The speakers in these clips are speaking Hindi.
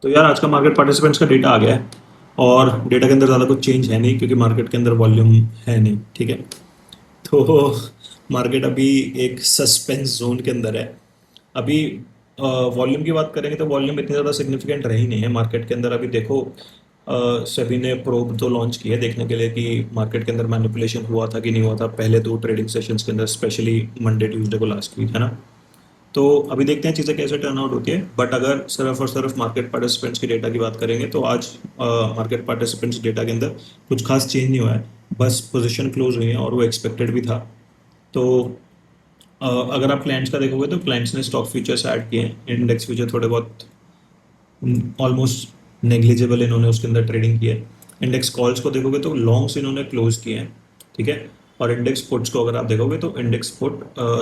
तो यार आज का मार्केट पार्टिसिपेंट्स का डेटा आ गया है और डेटा के अंदर ज़्यादा कुछ चेंज है नहीं क्योंकि मार्केट के अंदर वॉल्यूम है नहीं। ठीक है। तो मार्केट अभी एक सस्पेंस जोन के अंदर है अभी। वॉल्यूम की बात करेंगे तो वॉल्यूम इतनी ज़्यादा सिग्निफिकेंट रही नहीं है मार्केट के अंदर। अभी देखो सभी ने प्रोब तो लॉन्च किया है देखने के लिए कि मार्केट के अंदर मैनिपुलेशन हुआ था कि नहीं हुआ था पहले दो ट्रेडिंग सेशंस के अंदर, स्पेशली मंडे ट्यूसडे को लास्ट वीक, है ना। तो अभी देखते हैं चीज़ें कैसे टर्न आउट होती है। बट अगर सिर्फ और सिर्फ मार्केट पार्टिसिपेंट्स के डेटा की बात करेंगे तो आज मार्केट पार्टिसिपेंट्स डेटा के अंदर कुछ खास चेंज नहीं हुआ है। बस पोजीशन क्लोज हुई है और वो एक्सपेक्टेड भी था। तो अगर आप क्लाइंट्स का देखोगे तो क्लाइंट्स ने स्टॉक फीचर्स ऐड किए हैं, इंडेक्स फीचर थोड़े बहुत ऑलमोस्ट नेग्लिजिबल इन्होंने उसके अंदर ट्रेडिंग की है। इंडेक्स कॉल्स को देखोगे तो लॉन्ग्स इन्होंने क्लोज किए हैं। ठीक है। और इंडेक्स पुट्स को अगर आप देखोगे तो इंडेक्स पुट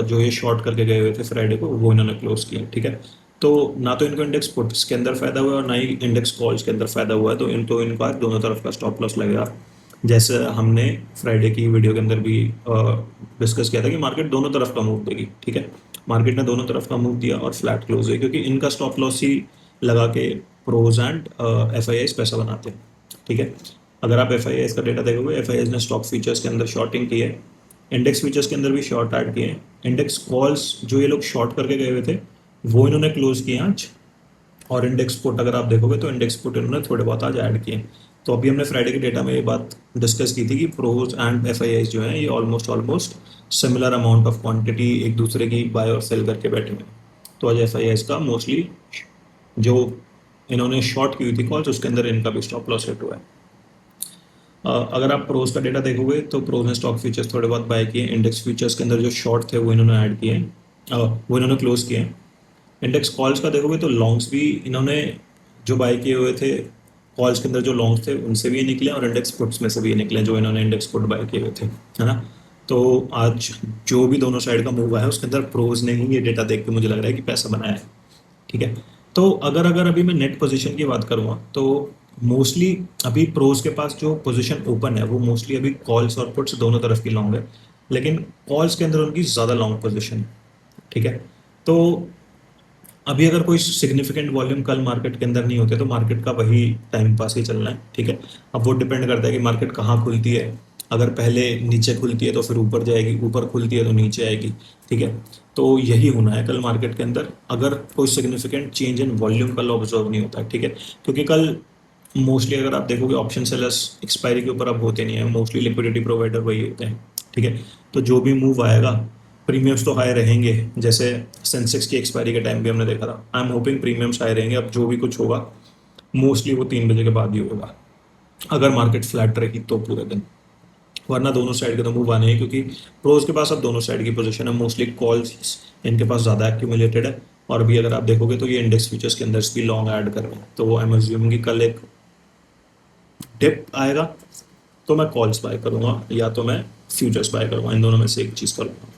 जो ये शॉर्ट करके गए हुए थे फ्राइडे को, वो इन्होंने क्लोज किए हैं। ठीक है। तो ना तो इनको इंडेक्स पुट्स के अंदर फायदा हुआ है और ना ही इंडेक्स कॉल्स के अंदर फायदा हुआ है। तो इनको आज दोनों तरफ का स्टॉप लॉस लगेगा। जैसे हमने फ्राइडे की वीडियो के अंदर भी डिस्कस किया था कि मार्केट दोनों तरफ का मूव देगी। ठीक है। मार्केट ने दोनों तरफ का मूव दिया और फ्लैट क्लोज हुई क्योंकि इनका स्टॉप लॉस ही लगा के प्रोज एंड एफ आई पैसा बनाते हैं। ठीक है। अगर आप एफ आई का डेटा देखोगे, एफ आई ने स्टॉक फीचर्स के अंदर शॉर्टिंग की है, इंडेक्स फीचर्स के अंदर भी शॉर्ट ऐड किए हैं। इंडेक्स कॉल्स जो ये लोग शॉर्ट करके गए हुए थे वो इन्होंने क्लोज किए आज। और इंडेक्स पुट अगर आप देखोगे तो इंडेक्स पुट इन्होंने थोड़े बहुत आज ऐड किए। तो अभी हमने फ्राइडे के डेटा में ये बात डिस्कस की थी कि प्रोज एंड एफ जो है ये almost almost similar amount of quantity एक दूसरे की बाय और सेल करके बैठे हुए हैं। तो आज एफ का मोस्टली जो इन्होंने शॉर्ट की हुई थी कॉल्स उसके अंदर इनका भी स्टॉप लॉस हिट हुआ है। अगर आप प्रोज का डेटा देखोगे तो प्रोज ने स्टॉक फीचर्स थोड़े बहुत बाय किए। इंडेक्स फीचर्स के अंदर जो शॉर्ट थे वो इन्होंने ऐड किए हैं, वो इन्होंने क्लोज किए हैं। इंडेक्स कॉल्स का देखोगे तो लॉन्ग्स भी इन्होंने जो बाय किए हुए थे कॉल्स के अंदर, जो लॉन्ग्स थे उनसे भी ये निकले और इंडेक्स पुट्स में से भी ये निकले जो इन्होंने इंडेक्स पुट बाय किए हुए थे, है ना। तो आज जो भी दोनों साइड का मूव आया है उसके अंदर प्रोज ने ही ये डेटा देख के मुझे लग रहा है कि पैसा बनाया है। ठीक है। तो अगर अगर अभी मैं नेट पोजीशन की बात करूँगा तो मोस्टली अभी प्रोज के पास जो पोजीशन ओपन है वो मोस्टली अभी कॉल्स और पुट्स दोनों तरफ की लॉन्ग है, लेकिन कॉल्स के अंदर उनकी ज़्यादा लॉन्ग पोजीशन है। ठीक है। तो अभी अगर कोई सिग्निफिकेंट वॉल्यूम कल मार्केट के अंदर नहीं होते तो मार्केट का वही टाइम पास ही चलना है। ठीक है। अब वो डिपेंड करता है कि मार्केट कहाँ खुलती है। अगर पहले नीचे खुलती है तो फिर ऊपर जाएगी, ऊपर खुलती है तो नीचे आएगी। ठीक है। तो यही होना है कल मार्केट के अंदर अगर कोई सिग्निफिकेंट चेंज इन वॉल्यूम कल ऑब्जर्व नहीं होता है। ठीक है। क्योंकि कल मोस्टली अगर आप देखोगे ऑप्शन सेलर्स एक्सपायरी के ऊपर अब होते नहीं है, मोस्टली लिक्विडिटी प्रोवाइडर वही होते हैं। ठीक है। तो जो भी मूव आएगा प्रीमियम्स तो हाई रहेंगे। जैसे सेंसेक्स की एक्सपायरी के टाइम भी हमने देखा था। I am hoping premiums high रहेंगे। अब जो भी कुछ होगा मोस्टली वो 3 बजे के बाद ही होगा अगर मार्केट फ्लैट रही तो पूरे दिन। वरना दोनों साइड के तो मूव आने हैं क्योंकि प्रोज के पास अब दोनों साइड की पोजीशन है। मोस्टली कॉल्स इनके पास ज़्यादा एक्यूमुलेटेड है। और अभी अगर आप देखोगे तो ये इंडेक्स फीचर्स के अंदर भी लॉन्ग ऐड कर रहे हैं। तो आई एम अज्यूमिंग कि कल एक डिप आएगा तो मैं कॉल्स बाय करूंगा या तो मैं फ्यूचर्स बाय करूंगा, इन दोनों में से एक चीज़ करूंगा।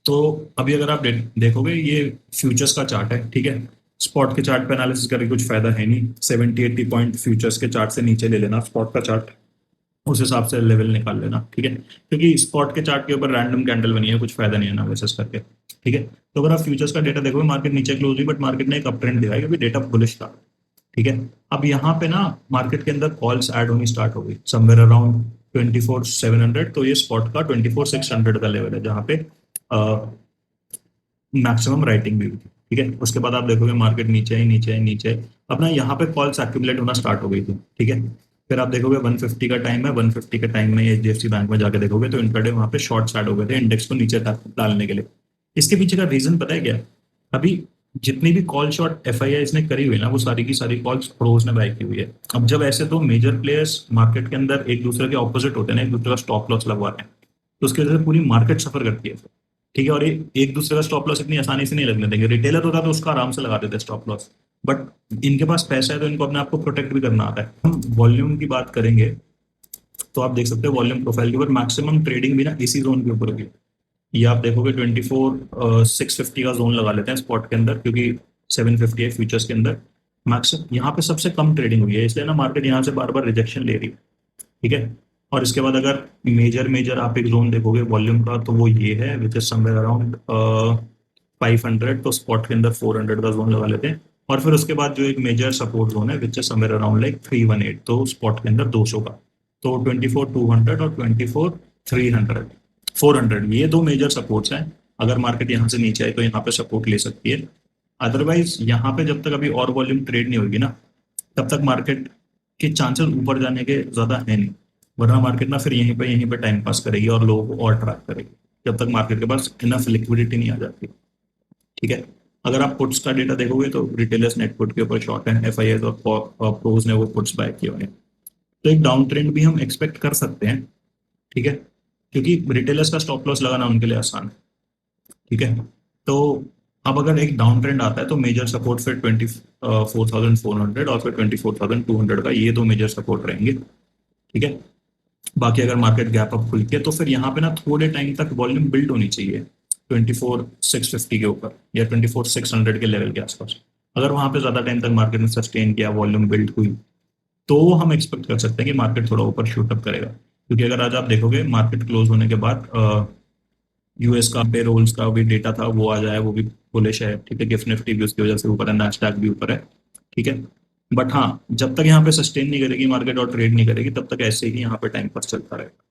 तो अभी अगर आप देखोगे ये फ्यूचर्स का चार्ट है। ठीक है। स्पॉट के चार्ट पे एनालिसिस करके कुछ फायदा है नहीं। 70-80 पॉइंट फ्यूचर्स के चार्ट से नीचे ले लेना स्पॉट का चार्ट, उस हिसाब से लेवल निकाल लेना। ठीक है। क्योंकि स्पॉट के चार्ट के ऊपर रैंडम कैंडल बनी है, कुछ फायदा नहीं है एनालिसिस करके। ठीक है। तो अगर आप फ्यूचर्स का डेटा देखोगे मार्केट नीचे क्लोज हुई बट मार्केट ने एक अप ट्रेंड दिखाया क्योंकि डेटा बुलिश था। ठीक है। अब यहाँ पे ना मार्केट के अंदर कॉल्स ऐड होनी स्टार्ट हो गई समवेयर अराउंड 24,700। तो ये स्पॉट का 24,600 का लेवल है जहाँ पे मैक्सिमम राइटिंग भी हुई थी। ठीक है। उसके बाद आप देखोगे मार्केट नीचे आई नीचे आई नीचे आई, अपना यहाँ पे कॉल्स एक्यूमुलेट होना स्टार्ट हो गई थी, ठीक है। फिर आप देखोगे 150 का टाइम है, 150 के टाइम में एचडीएफसी बैंक में जाके देखोगे तो इंट्राडे वहां पे शॉर्ट्स ऐड हो गए थे इंडेक्स को नीचे डालने के लिए। इसके पीछे का रीजन पता है क्या? अभी जितनी भी कॉल शॉर्ट एफ आई ने करी हुई है ना, वो सारी की सारी कॉल्स प्रोज ने बाय की हुई है। अब जब ऐसे दो मेजर प्लेयर्स मार्केट के अंदर एक दूसरे के ऑपोजिट होते हैं ना, एक दूसरे का स्टॉप लॉस लगवा रहे हैं, तो उसकी वजह से पूरी मार्केट सफर करती है। ठीक है। और एक दूसरे का स्टॉप लॉस इतनी आसानी से नहीं लगने देंगे। रिटेलर होता तो उसका आराम से लगा देते स्टॉप लॉस, बट इनके पास पैसा है तो इनको अपने आप को प्रोटेक्ट भी करना आता है। हम वॉल्यूम की बात करेंगे तो आप देख सकते हैं वॉल्यूम प्रोफाइल के ऊपर मैक्सिमम ट्रेडिंग भी ना इसी जोन के ऊपर होगी। ये आप देखोगे 24,650 का जोन लगा लेते हैं स्पॉट के अंदर, क्योंकि 750 है फ्यूचर्स के अंदर। मैक्सिमम यहाँ पे सबसे कम ट्रेडिंग हुई है, इसलिए ना मार्केट यहाँ से बार बार रिजेक्शन ले रही है, ठीक है। और इसके बाद अगर मेजर मेजर आप एक जोन देखोगे वॉल्यूम का, तो वो ये है विच इज समवेयर अराउंड 500। तो स्पॉट के अंदर 400 का जोन लगा लेते हैं। और फिर उसके बाद जो एक मेजर सपोर्ट जोन है which is somewhere around like 318, तो स्पॉट के अंदर 200 का। तो 24,200 और 24,300, 400, ये दो मेजर सपोर्ट्स हैं। अगर मार्केट यहाँ से नीचे आए तो यहाँ पे सपोर्ट ले सकती है। अदरवाइज यहाँ पे जब तक अभी और वॉल्यूम ट्रेड नहीं होगी ना, तब तक मार्केट के चांसेस ऊपर जाने के ज्यादा है नहीं। वरना मार्केट ना फिर यहीं पे टाइम पास करेगी और लोगों को और ट्रैक करेगी, जब तक मार्केट के पास इनफ लिक्विडिटी नहीं आ जाती, ठीक है। अगर आप पुट्स का डेटा देखोगे तो रिटेलर्स नेट पुट के ऊपर शॉर्ट है, एफ आई और प्रोज ने वो पुट्स बाय किए हुए हैं। तो एक डाउन ट्रेंड भी हम एक्सपेक्ट कर सकते हैं, ठीक है, क्योंकि रिटेलर्स का स्टॉप लॉस लगाना उनके लिए आसान है, ठीक है। तो अब अगर एक डाउन ट्रेंड आता है तो मेजर सपोर्ट फिर 24,400 और फिर 24,200 का, ये दो मेजर सपोर्ट रहेंगे, ठीक है। बाकी अगर मार्केट गैप अप खुल के तो फिर यहाँ पे ना थोड़े टाइम तक वॉल्यूम बिल्ड होनी चाहिए 24,650 के ऊपर या 24,600 के लेवल के आसपास। अगर वहां पे ज्यादा टाइम तक मार्केट ने सस्टेन किया, वॉल्यूम बिल्ड हुई, तो हम एक्सपेक्ट कर सकते हैं कि मार्केट थोड़ा ऊपर शूट अप करेगा। क्योंकि अगर आज आप देखोगे मार्केट क्लोज होने के बाद यूएस का पे रोल्स का भी डेटा था, वो आ जाए, वो भी बुलिश है, ठीक है। गिफ्ट निफ्टी भी उसकी वजह से ऊपर है, नैस्डैक भी ऊपर है, ठीक है। बट हाँ, जब तक यहाँ पे सस्टेन नहीं करेगी मार्केट और ट्रेड नहीं करेगी, तब तक ऐसे ही यहाँ पे टाइम पास चलता रहेगा।